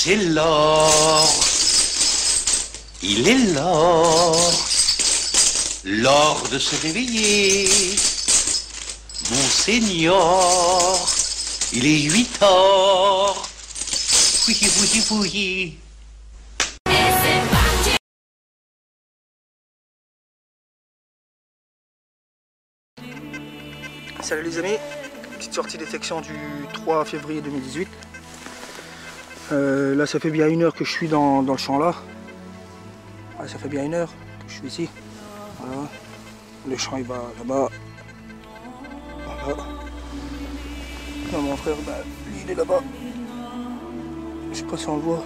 C'est l'or, il est l'or de se réveiller. Monseigneur, il est 8 heures. Oui, oui, oui. Salut les amis, petite sortie des sections du 3 février 2018. Là ça fait bien 1 heure que je suis dans le champ là. Ouais, ça fait bien 1 heure que je suis ici. Voilà. Le champ il va là-bas. Voilà. Là, mon frère, bah, lui il est là-bas. Je sais pas si on le voit.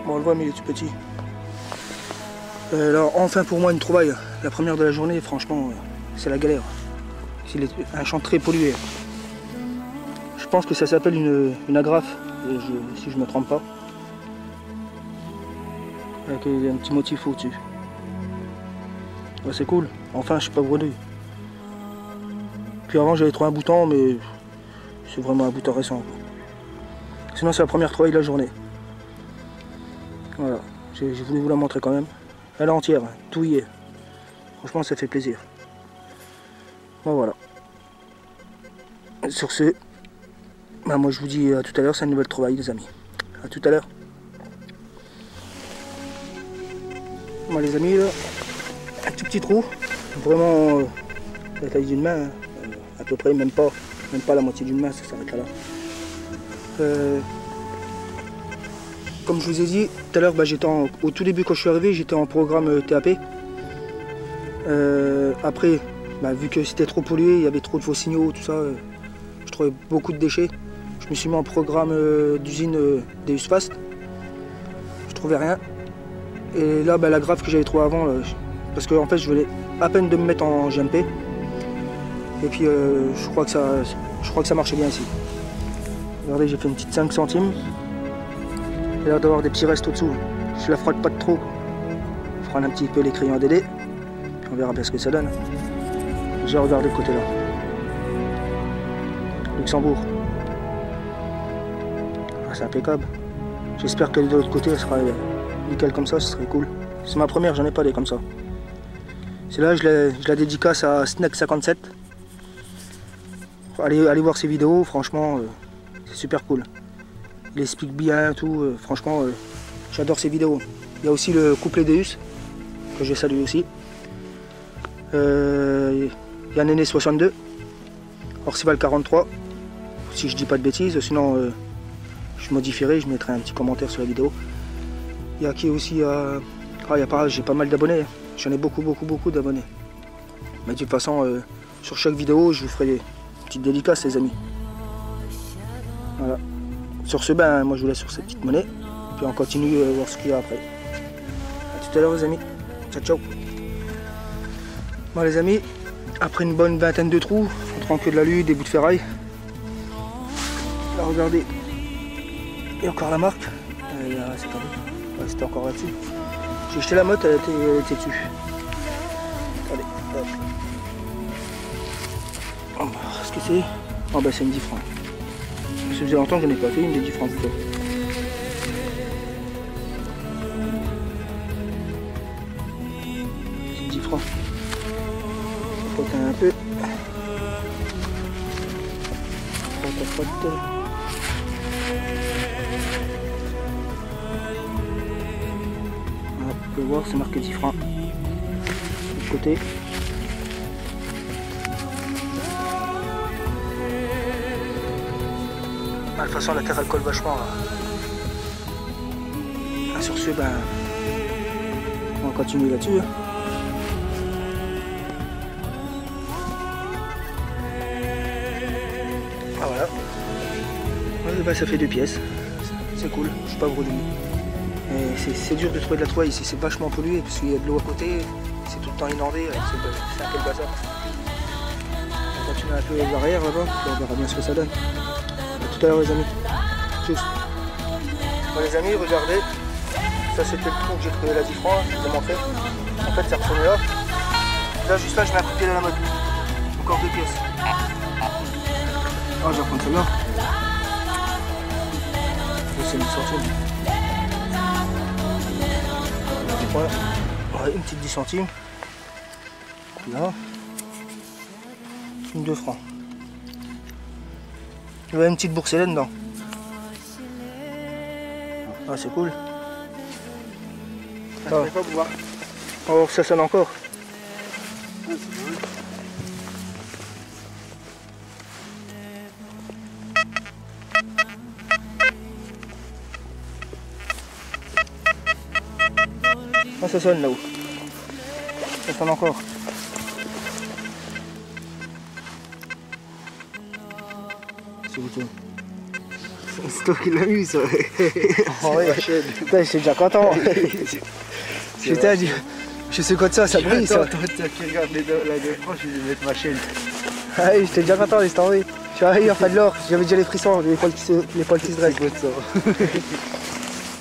Bon on le voit mais il est tout petit. Là, enfin pour moi une trouvaille, la première de la journée, franchement, c'est la galère. C'est un champ très pollué. Je pense que ça s'appelle une agrafe, si je ne me trompe pas. Avec un petit motif au-dessus. Ouais, c'est cool, enfin je suis pas grenouille. Puis avant j'avais trouvé un bouton, mais c'est vraiment un bouton récent. Sinon c'est la première trouvaille de la journée. Voilà, j'ai voulu vous la montrer quand même. Elle est entière, tout y est. Franchement, ça fait plaisir. Bon, voilà. Sur ce, bah, moi je vous dis à tout à l'heure, c'est une nouvelle trouvaille, les amis. À tout à l'heure. Moi, les amis, là, un tout petit trou, vraiment la taille d'une main, à peu près, même pas la moitié d'une main, ça s'arrête là. Comme je vous ai dit tout à l'heure, bah, au tout début quand je suis arrivé, j'étais en programme TAP. Après, bah, vu que c'était trop pollué, il y avait trop de faux signaux, tout ça, je trouvais beaucoup de déchets. Je me suis mis en programme d'usine Deus Fast. Je trouvais rien. Et là, bah, la graffe que j'avais trouvée avant, parce que en fait, je venais à peine de me mettre en GMP. Et puis, je crois que ça marchait bien ici. Regardez, j'ai fait une petite 5 centimes. Il y a l'air d'avoir des petits restes au-dessous. Je la frotte pas de trop. Je prends un petit peu les crayons DD. Puis on verra bien ce que ça donne. J'ai regardé le côté là. Luxembourg. Ah, c'est impeccable. J'espère que de l'autre côté elle sera nickel comme ça, ce serait cool. C'est ma première, j'en ai pas des comme ça. C'est là, je la dédicace à Snake57. Allez voir ses vidéos, franchement, c'est super cool. Il explique bien tout, franchement j'adore ses vidéos. Il y a aussi le couple Deus que j'ai salué aussi. Il y a Néné 62, Orcival 43, si je dis pas de bêtises, sinon je modifierai, je mettrai un petit commentaire sur la vidéo. Il y a qui aussi, j'ai pas mal d'abonnés, j'en ai beaucoup d'abonnés. Mais de toute façon, sur chaque vidéo, je vous ferai des petites dédicaces les amis. Voilà. Sur ce, ben, moi je vous laisse sur cette petite monnaie, puis on continue à voir ce qu'il y a après. A tout à l'heure les amis, ciao ciao. Bon les amis, après une bonne vingtaine de trous, entre que de l'alu, des bouts de ferraille. Là regardez, il y a encore la marque, c'est pas vrai, c'était encore là-dessus. J'ai jeté la motte, elle était dessus. Allez, hop. Oh, qu'est-ce que c'est? Oh bah c'est une 10 francs. Ça faisait longtemps que je n'ai pas fait une des 10 francs plutôt. C'est 10 francs. Je vais un peu. Voilà, vous pouvez voir, c'est marqué 10 francs. De l'autre côté. De toute façon la terre elle colle vachement là. Sur ce ben on va continuer là-dessus. Ah voilà. Ouais, ben, ça fait 2 pièces. C'est cool, je suis pas bredouille. C'est dur de trouver de la trouvaille ici, c'est vachement pollué parce qu'il y a de l'eau à côté, c'est tout le temps inondé, c'est un peu le bazar. On continue un peu vers l'arrière là-bas, on verra bien ce que ça donne. A tout à l'heure les amis. Tchuss. Bon les amis, regardez. Ça c'était le trou que j'ai trouvé la 10 francs, je vous ai montré. En fait c'est retourné là. Là juste là je mets à côté de la mode. Encore 2 pièces. Ah, je vais prendre celle-là. C'est une centimes. Ouais, une petite 10 centimes. Là. Une 2 francs. Il y a une petite bourselette dedans. Ah, c'est cool. Ça ne pas pouvoir. Oh, ça sonne encore. Ah, ça sonne là-haut. Ça sonne encore. C'est toi qui l'as eu ça. Oh, ouais. Putain, je suis déjà content. Putain, je sais quoi de ça, ça brille ça. Toi, tu regardes la deux francs, je vais mettre ma chaîne. Ah oui, j'étais déjà content, laisse tomber. Je suis arrivé en fin de l'or, j'avais déjà les frissons, les poils qui se dressent.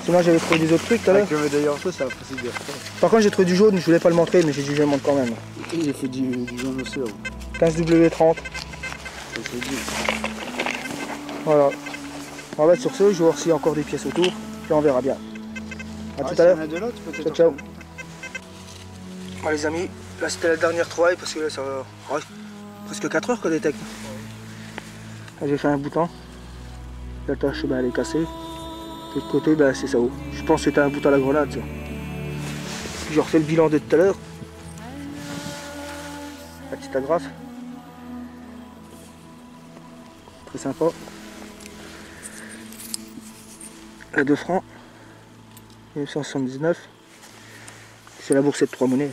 Sinon j'avais trouvé des autres trucs tout à l'heure. Avec le médaillon ça, ça a passé bien. Par contre j'ai trouvé du jaune, je voulais pas le montrer mais j'ai dit je le montre quand même. J'ai fait du jaune aussi. 15W30. Voilà. On va sur ce, je vais voir s'il y a encore des pièces autour, puis on verra bien. A tout à l'heure. Ciao, ciao. Bon, les amis, là c'était la dernière trouvaille parce que là ça va presque 4 heures qu'on détecte. J'ai fait un bouton. La tâche elle est cassée. De l'autre côté c'est ça haut. Je pense que c'était un bouton à la grenade ça. Puis je refais le bilan de tout à l'heure. La petite agrafe. Très sympa. La 2 francs. 1979. C'est la boursette 3 monnaies.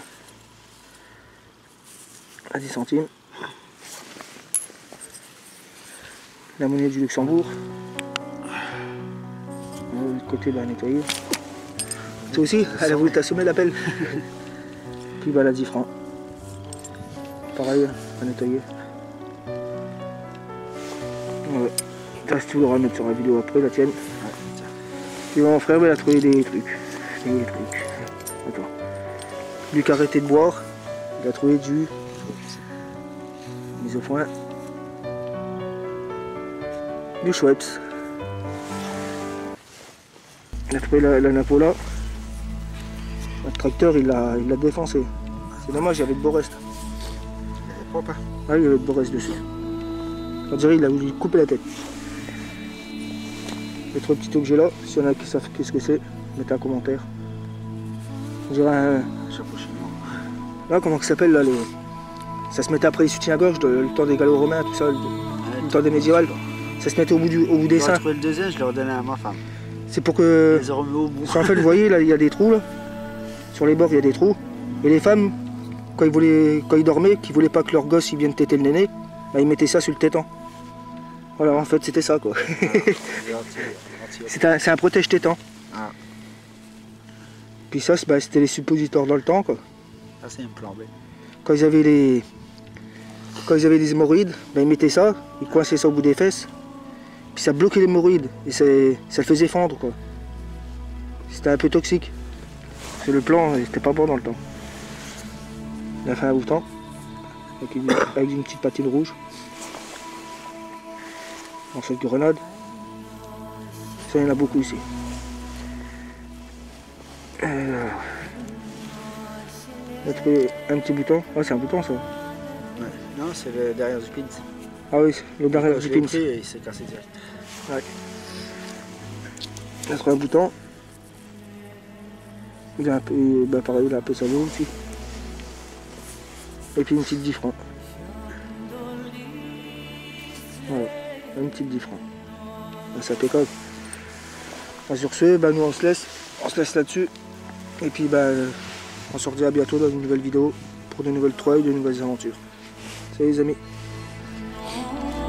À 10 centimes. La monnaie du Luxembourg. De l'autre côté, nettoyer. Ça aussi, elle a voulu t'assommer l'appel. Puis la 10 francs. Pareil, à nettoyer. Ouais. Ça, si tu voudras mettre sur la vidéo après, la tienne. Puis mon frère, il a trouvé des trucs. Attends. Du carrété de boire. Il a trouvé du mise au point. Du Schweppes. Il a trouvé la Napola. Le tracteur il l'a défoncé. C'est dommage, il y avait de beaux restes. Ah, il y avait de beaux restes dessus. On dirait qu'il a voulu couper la tête. Les 3 petits objets là, s'il y en a qui savent qu'est-ce que c'est, mettez un commentaire. On dirait un chapeau chinois. Là, comment ça s'appelle là les... Ça se mettait après les soutiens-gorge, le temps des gallo-romains, tout ça, le temps des médiévales. Ça se mettait au bout des seins. J'ai trouvé le deuxième, je l'ai redonné à ma femme. C'est pour que... Je les ai remis au bout. En fait, vous voyez, là, il y a des trous, là. Sur les bords, il y a des trous. Et les femmes, quand ils dormaient, qui voulaient pas que leur gosse ils viennent téter le néné, bah, ils mettaient ça sur le tétan. Voilà, en fait, c'était ça, quoi. C'est un protège tétan. Ah. Puis ça, c'était les suppositoires dans le temps, quoi. Ça, c'est un plan B. Quand ils avaient les des hémorroïdes, bah, ils mettaient ça, ils coinçaient ça au bout des fesses. Puis ça bloquait l'hémorroïde et ça le faisait fendre, quoi. C'était un peu toxique. Parce que le plan, c'était pas bon dans le temps. Il a fait un bouton avec une petite patine rouge. En fait, grenade. Ça, il y en a beaucoup ici. On a trouvé un petit bouton. Ah, c'est un bouton ça. Ouais. Non, c'est le derrière du pins. Ah oui, le derrière du pins. Il s'est cassé direct. Ouais. On a trouvé un bouton. Il a un peu, pareil, il a un peu salaud aussi. Et puis une petite 10 francs. Voilà, une petite 10 francs. C'est impeccable. Sur ce, nous on se laisse là-dessus. Et puis on se redit à bientôt dans une nouvelle vidéo pour de nouvelles trouvailles, de nouvelles aventures. Salut les amis.